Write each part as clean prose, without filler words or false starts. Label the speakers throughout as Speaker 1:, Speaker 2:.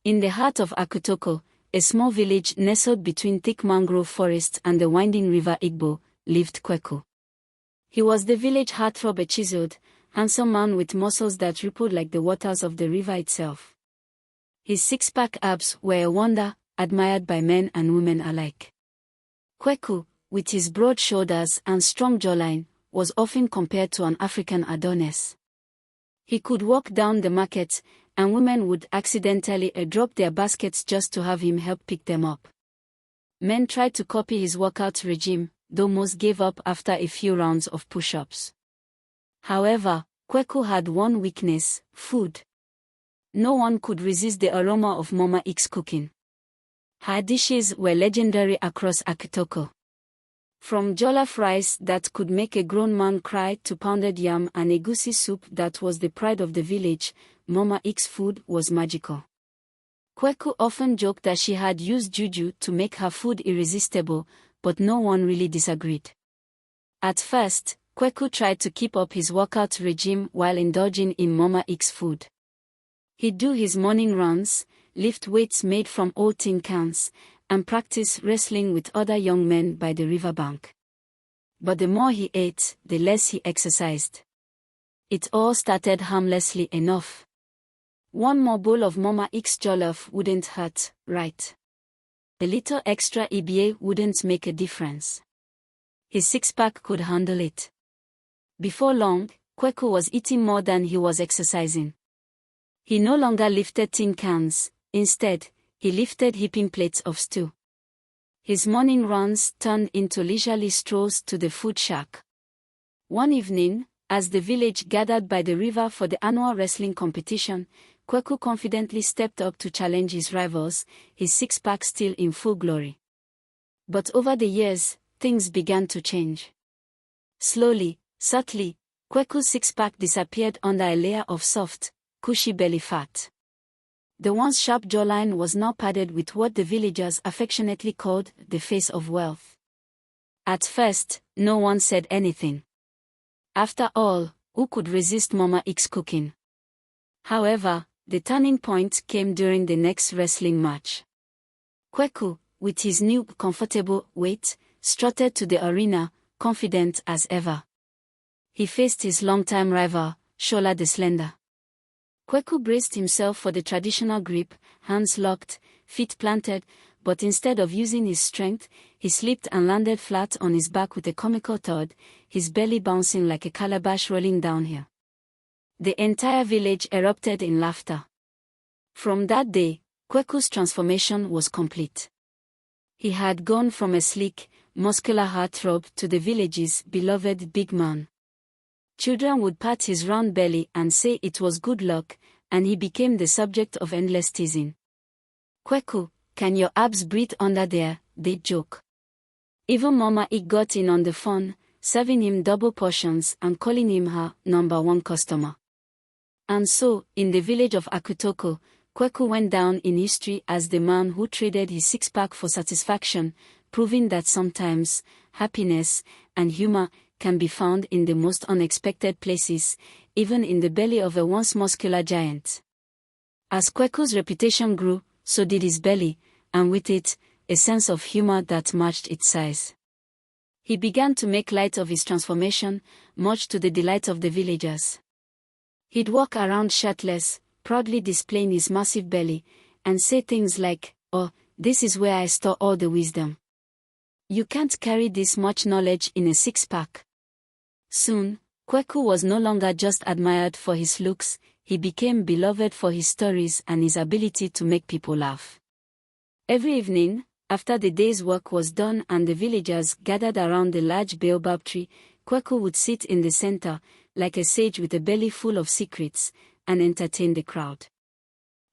Speaker 1: In the heart of Akutoko, a small village nestled between thick mangrove forests and the winding river Igbo, lived Kweku. He was the village heartthrob, a chiseled, handsome man with muscles that rippled like the waters of the river itself. His six-pack abs were a wonder, admired by men and women alike. Kweku, with his broad shoulders and strong jawline, was often compared to an African Adonis. He could walk down the market, and women would accidentally drop their baskets just to have him help pick them up. Men tried to copy his workout regime, though most gave up after a few rounds of push-ups. However, Kweku had one weakness: food. No one could resist the aroma of Mama Eke's cooking. Her dishes were legendary across Akutoko. From jollof rice that could make a grown man cry to pounded yam and egusi soup that was the pride of the village, Mama Eke's food was magical. Kweku often joked that she had used juju to make her food irresistible, but no one really disagreed. At first, Kweku tried to keep up his workout regime while indulging in Mama Eke's food. He'd do his morning runs, lift weights made from old tin cans, and practice wrestling with other young men by the riverbank. But the more he ate, the less he exercised. It all started harmlessly enough. One more bowl of Mama Eke's jollof wouldn't hurt, right? A little extra EBA wouldn't make a difference. His six-pack could handle it. Before long, Kweku was eating more than he was exercising. He no longer lifted tin cans. Instead, he lifted heaping plates of stew. His morning runs turned into leisurely strolls to the food shack. One evening, as the village gathered by the river for the annual wrestling competition, Kweku confidently stepped up to challenge his rivals, his six-pack still in full glory. But over the years, things began to change. Slowly, subtly, Kweku's six-pack disappeared under a layer of soft, cushy belly fat. The once sharp jawline was now padded with what the villagers affectionately called the face of wealth. At first, no one said anything. After all, who could resist Mama Eke's cooking? However, the turning point came during the next wrestling match. Kweku, with his new comfortable weight, strutted to the arena, confident as ever. He faced his longtime rival, Shola the Slender. Kweku braced himself for the traditional grip, hands locked, feet planted, but instead of using his strength, he slipped and landed flat on his back with a comical thud, his belly bouncing like a calabash rolling downhill. The entire village erupted in laughter. From that day, Kweku's transformation was complete. He had gone from a sleek, muscular heartthrob to the village's beloved big man. Children would pat his round belly and say it was good luck, and he became the subject of endless teasing. "Kweku, can your abs breathe under there?" they'd joke. Even Mama Eke got in on the fun, serving him double portions and calling him her #1 customer. And so, in the village of Akutoko, Kweku went down in history as the man who traded his six-pack for satisfaction, proving that sometimes, happiness and humor can be found in the most unexpected places, even in the belly of a once muscular giant. As Kweku's reputation grew, so did his belly, and with it, a sense of humor that matched its size. He began to make light of his transformation, much to the delight of the villagers. He'd walk around shirtless, proudly displaying his massive belly, and say things like, "Oh, this is where I store all the wisdom. You can't carry this much knowledge in a six-pack." Soon, Kweku was no longer just admired for his looks, he became beloved for his stories and his ability to make people laugh. Every evening, after the day's work was done and the villagers gathered around the large baobab tree, Kweku would sit in the center, like a sage with a belly full of secrets, and entertain the crowd.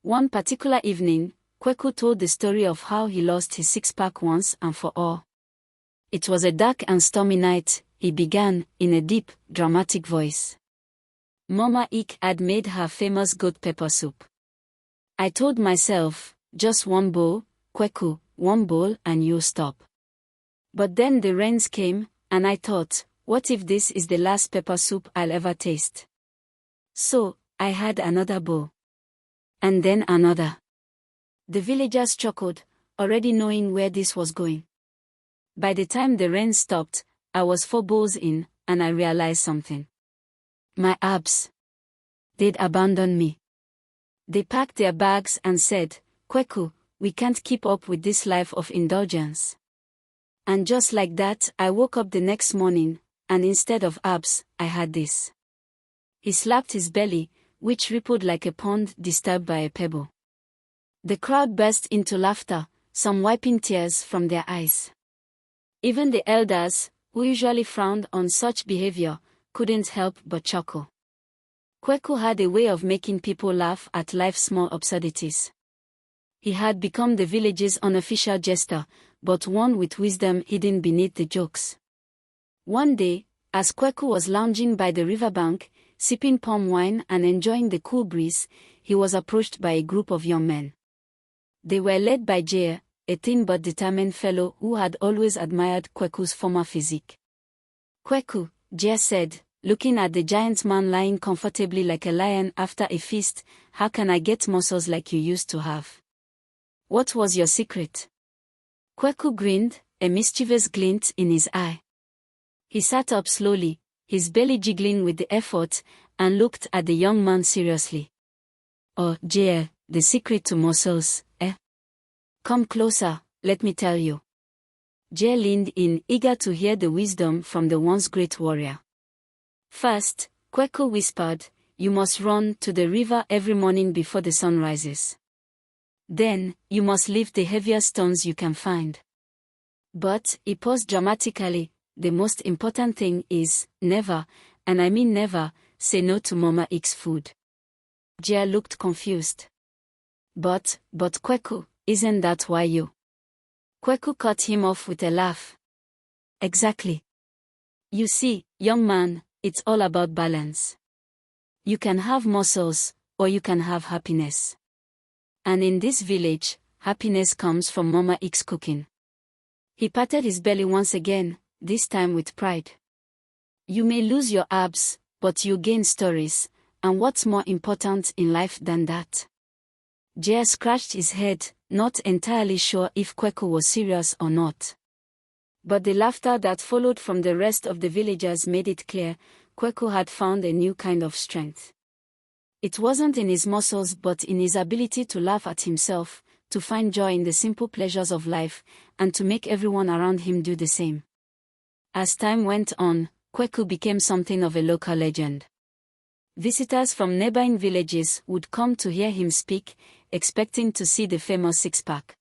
Speaker 1: One particular evening, Kweku told the story of how he lost his six-pack once and for all. "It was a dark and stormy night," he began, in a deep, dramatic voice. "Mama Eke had made her famous goat pepper soup. I told myself, just one bowl, Kweku, one bowl and you'll stop. But then the rains came, and I thought, what if this is the last pepper soup I'll ever taste? So, I had another bowl. And then another. The villagers chuckled, already knowing where this was going. By the time the rain stopped, I was 4 bowls in, and I realized something. My abs. They'd abandoned me. They packed their bags and said, Kweku, we can't keep up with this life of indulgence. And just like that, I woke up the next morning, and instead of abs, I had this. He slapped his belly, which rippled like a pond disturbed by a pebble. The crowd burst into laughter, some wiping tears from their eyes. Even the elders, who usually frowned on such behavior, couldn't help but chuckle. Kweku had a way of making people laugh at life's small absurdities. He had become the village's unofficial jester, but one with wisdom hidden beneath the jokes. One day, as Kweku was lounging by the riverbank, sipping palm wine and enjoying the cool breeze, he was approached by a group of young men. They were led by Jay, a thin but determined fellow who had always admired Kweku's former physique. Kweku, Jay said, looking at the giant man lying comfortably like a lion after a feast, how can I get muscles like you used to have? What was your secret? Kweku grinned, a mischievous glint in his eye. He sat up slowly, his belly jiggling with the effort, and looked at the young man seriously. Oh, Jay, the secret to muscles, eh? Come closer, let me tell you. Jay leaned in, eager to hear the wisdom from the once great warrior. First, Kweku whispered, you must run to the river every morning before the sun rises. Then, you must lift the heaviest stones you can find. But, he paused dramatically, the most important thing is, never, and I mean never, say no to Mama Eke's food. Jay looked confused. But Kweku, isn't that why you? Kweku cut him off with a laugh. Exactly. You see, young man, it's all about balance. You can have muscles, or you can have happiness. And in this village, happiness comes from Mama Eke's cooking. He patted his belly once again, this time with pride. You may lose your abs, but you gain stories, and what's more important in life than that? Jay scratched his head, not entirely sure if Kweku was serious or not. But the laughter that followed from the rest of the villagers made it clear, Kweku had found a new kind of strength. It wasn't in his muscles but in his ability to laugh at himself, to find joy in the simple pleasures of life, and to make everyone around him do the same. As time went on, Kweku became something of a local legend. Visitors from neighboring villages would come to hear him speak, expecting to see the famous six-pack.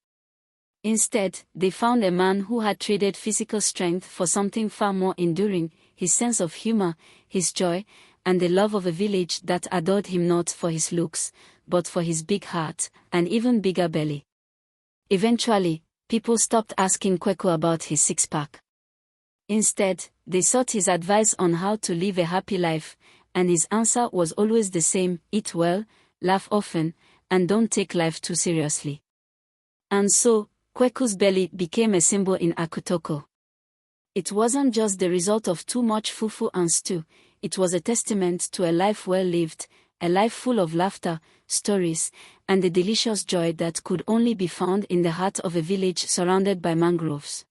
Speaker 1: Instead, they found a man who had traded physical strength for something far more enduring, his sense of humor, his joy, and the love of a village that adored him not for his looks, but for his big heart, and even bigger belly. Eventually, people stopped asking Kweku about his six-pack. Instead, they sought his advice on how to live a happy life, and his answer was always the same: eat well, laugh often, and don't take life too seriously. And so, Kweku's belly became a symbol in Akutoko. It wasn't just the result of too much fufu and stew, it was a testament to a life well lived, a life full of laughter, stories, and the delicious joy that could only be found in the heart of a village surrounded by mangroves.